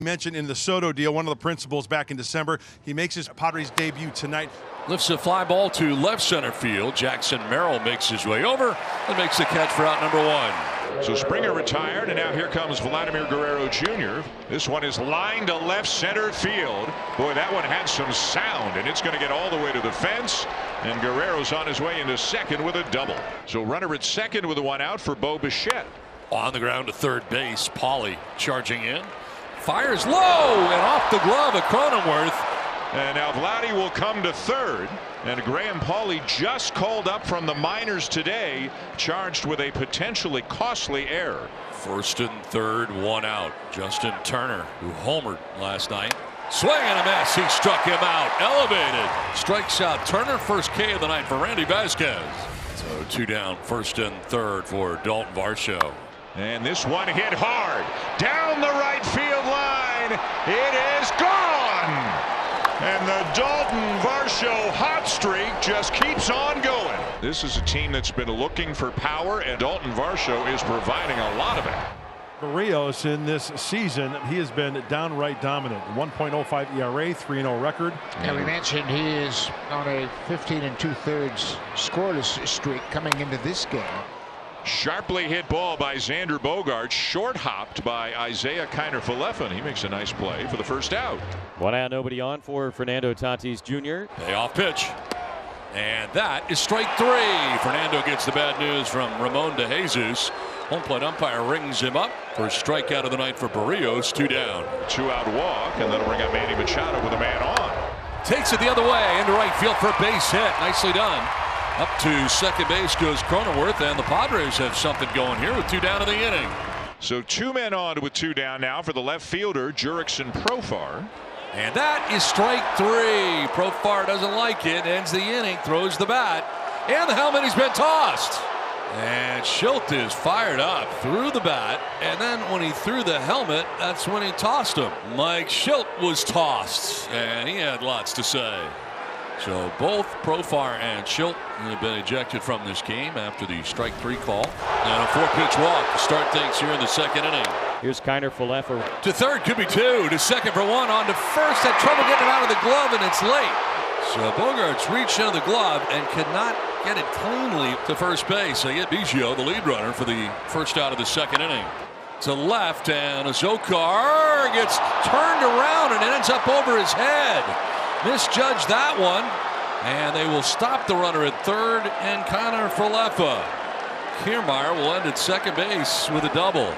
Mentioned in the Soto deal, one of the principals back in December. He makes his Padres debut tonight. Lifts a fly ball to left center field. Jackson Merrill makes his way over and makes the catch for out number one. So Springer retired, and now here comes Vladimir Guerrero Jr. This one is lined to left center field. Boy, that one had some sound, and it's going to get all the way to the fence. And Guerrero's on his way into second with a double. So runner at second with a one out for Bo Bichette. On the ground to third base. Pauly charging in. Fires low and off the glove of Cronenworth. And now Vladdy will come to third. And Graham Pauly just called up from the minors today, charged with a potentially costly error. First and third, one out. Justin Turner, who homered last night. Swing and a miss. He struck him out. Elevated. Strikes out Turner. First K of the night for Randy Vasquez. So two down, first and third for Dalton Varsho. And this one hit hard down the right field line. It is gone. And the Dalton Varsho hot streak just keeps on going. This is a team that's been looking for power, and Dalton Varsho is providing a lot of it. Berríos in this season, he has been downright dominant. 1.05 ERA, 3-0 record. And we mentioned he is on a 15 2/3 scoreless streak coming into this game. Sharply hit ball by Xander Bogaerts, short hopped by Isaiah Kiner-Falefa, and he makes a nice play for the first out. One out, nobody on for Fernando Tatis Jr. Payoff pitch. And that is strike three. Fernando gets the bad news from Ramon De Jesus. Home plate umpire rings him up for a strikeout of the night for Berríos. Two down. Two out walk, and that'll bring up Manny Machado with a man on. Takes it the other way into right field for a base hit. Nicely done. Up to second base goes Cronenworth, and the Padres have something going here with two down in the inning. So two men on with two down now for the left fielder, Jurickson Profar. And that is strike three. Profar doesn't like it, ends the inning, throws the bat, and the helmet has been tossed. And Schilt is fired up, threw the bat, and then when he threw the helmet, that's when he tossed him. Mike Schilt was tossed, and he had lots to say. So both Profar and Schilt have been ejected from this game after the strike three call. And a 4-pitch walk to start things here in the second inning. Here's Kiner-Falefa. To third, could be two. To second for one. On to first. Had trouble getting it out of the glove, and it's late. So Bogaerts reached into the glove and could not get it cleanly to first base. They get Biggio, the lead runner, for the first out of the second inning. To left, and Azócar gets turned around and it ends up over his head. Misjudged that one, and they will stop the runner at third and Kiner-Falefa. Kiermaier will end at second base with a double.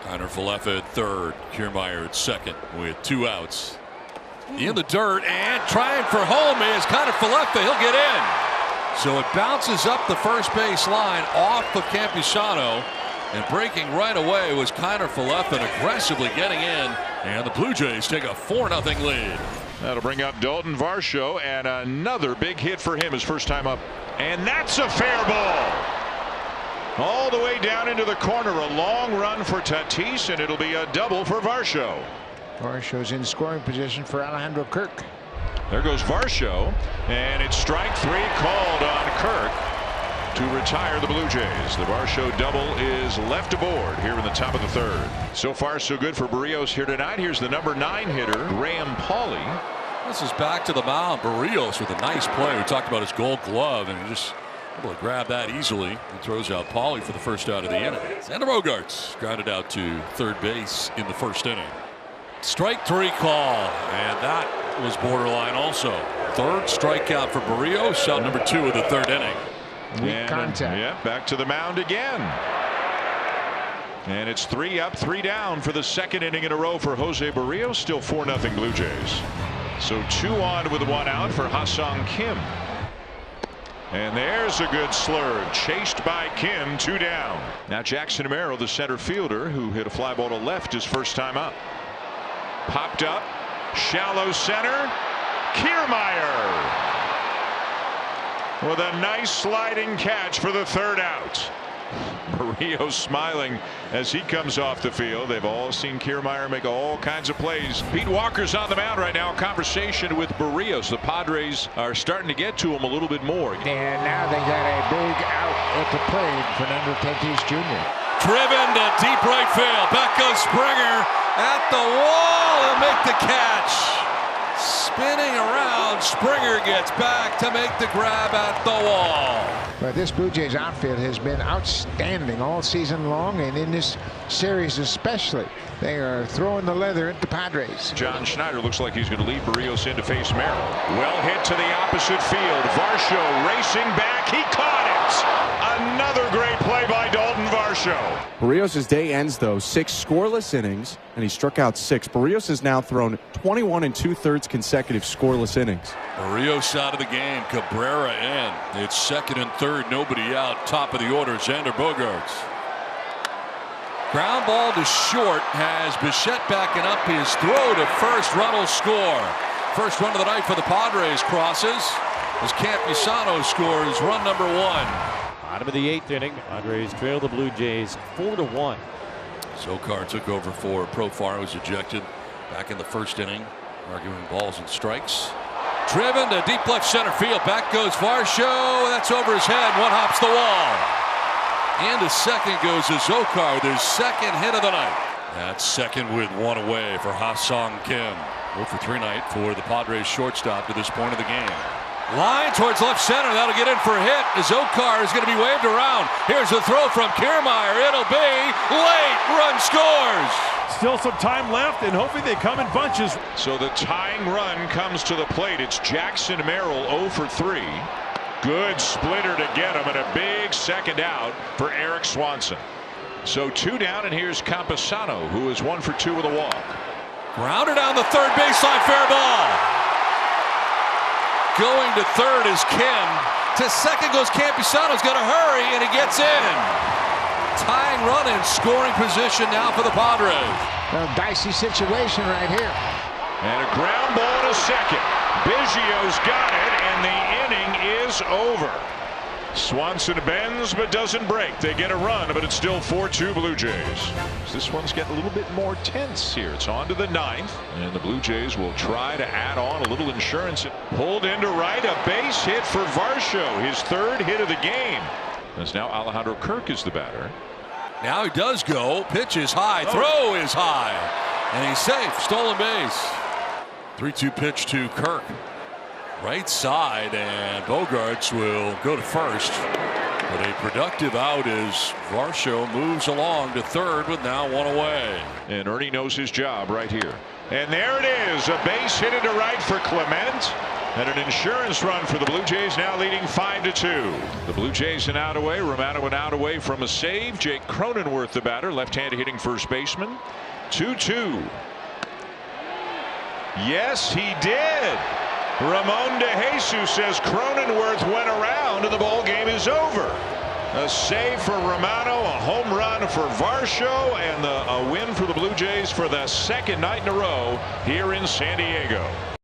Kiner-Falefa at third, Kiermaier at second with two outs. In the dirt and trying for home is Kiner-Falefa. He'll get in. So it bounces up the first base line off of Campusano, and breaking right away was Kiner-Falefa, aggressively getting in, and the Blue Jays take a 4-0 lead. That'll bring up Dalton Varsho, and another big hit for him his first time up. And that's a fair ball. All the way down into the corner. A long run for Tatis, and it'll be a double for Varsho. Varsho's in scoring position for Alejandro Kirk. There goes Varsho, and it's strike three called on Kirk to retire the Blue Jays. The Varsho double is left aboard here in the top of the third. So far so good for Berríos here tonight. Here's the number 9 hitter, Graham Pauly. This is back to the mound. Berríos with a nice play. We talked about his gold glove, and he just able to grab that easily. He throws out Pauly for the first out of the inning. Xander Bogaerts grounded out to third base in the first inning. Strike three call, and that was borderline also. Third strikeout for Berríos, out number 2 of the third inning. Weak contact. Yeah, back to the mound again. And it's 3 up, 3 down for the second inning in a row for Jose Berríos. Still 4-0 Blue Jays. So 2 on with 1 out for Ha-Seong Kim. And there's a good slurve, chased by Kim, 2 down. Now Jackson Merrill, the center fielder, who hit a fly ball to left his first time up. Popped up, shallow center, Kiermaier with a nice sliding catch for the third out. Berríos smiling as he comes off the field. They've all seen Kiermaier make all kinds of plays. Pete Walker's on the mound right now. Conversation with Berríos. The Padres are starting to get to him a little bit more. And now they got a big out at the plate. Fernando Tatis Jr. Driven to deep right field. Back goes Springer at the wall and make the catch. Spinning around, Springer gets back to make the grab at the wall. But this Blue Jays outfield has been outstanding all season long, and in this series especially. They are throwing the leather at the Padres. John Schneider looks like he's going to lead Barrios in to face Merrill. Well hit to the opposite field. Varsho racing back. He caught it. Another great play by Dalton Varsho. Barrios' day ends, though, 6 scoreless innings, and he struck out 6. Barrios has now thrown 21 2/3 consecutive scoreless innings. Barrios out of the game. Cabrera in. It's second and third. Nobody out. Top of the order. Xander Bogaerts. Ground ball to short has Bichette backing up his throw to first. Run will score. First run of the night for the Padres crosses as Campusano scores run number 1. Bottom of the 8th inning. Padres trail the Blue Jays 4-1. Zokar took over for Profar, was ejected back in the first inning, arguing balls and strikes. Driven to deep left center field. Back goes Varsho. That's over his head. One hops the wall. Into second goes Zokar, their second hit of the night. That's second with one away for Ha-Sung Kim. 0 for 3 night for the Padres shortstop to this point of the game. Line towards left center. That'll get in for a hit. Zokar is going to be waved around. Here's the throw from Kiermaier. It'll be late. Run scores. Still some time left, and hopefully they come in bunches. So the tying run comes to the plate. It's Jackson Merrill 0 for 3. Good splitter to get him, and a big second out for Eric Swanson. So 2 down, and here's Campusano, who is 1 for 2 with a walk. Grounded down the third baseline, fair ball. Going to third is Kim. To second goes Campusano's got to hurry, and he gets in. Tying run in scoring position now for the Padres. A dicey situation right here. And a ground ball to second. Biggio's got it, and the inning is over. Swanson bends but doesn't break. They get a run, but it's still 4-2 Blue Jays. This one's getting a little bit more tense here. It's on to the 9th, and the Blue Jays will try to add on a little insurance. Pulled into right, a base hit for Varsho, his 3rd hit of the game. As now Alejandro Kirk is the batter. Now he does go. Pitch is high. Throw is high. And he's safe. Stolen base. 3-2 pitch to Kirk. Right side, and Bogaerts will go to first. But a productive out as Varsho moves along to third with now 1 away. And Ernie knows his job right here. And there it is. A base hit into right for Clement. And an insurance run for the Blue Jays, now leading 5-2. The Blue Jays an out away. Romano an out away from a save. Jake Cronenworth the batter, left-handed hitting first baseman. 2-2. Yes, he did. Ramon De Jesus says Cronenworth went around and the ball game is over. A save for Romano, a home run for Varsho, and a win for the Blue Jays for the 2nd night in a row here in San Diego.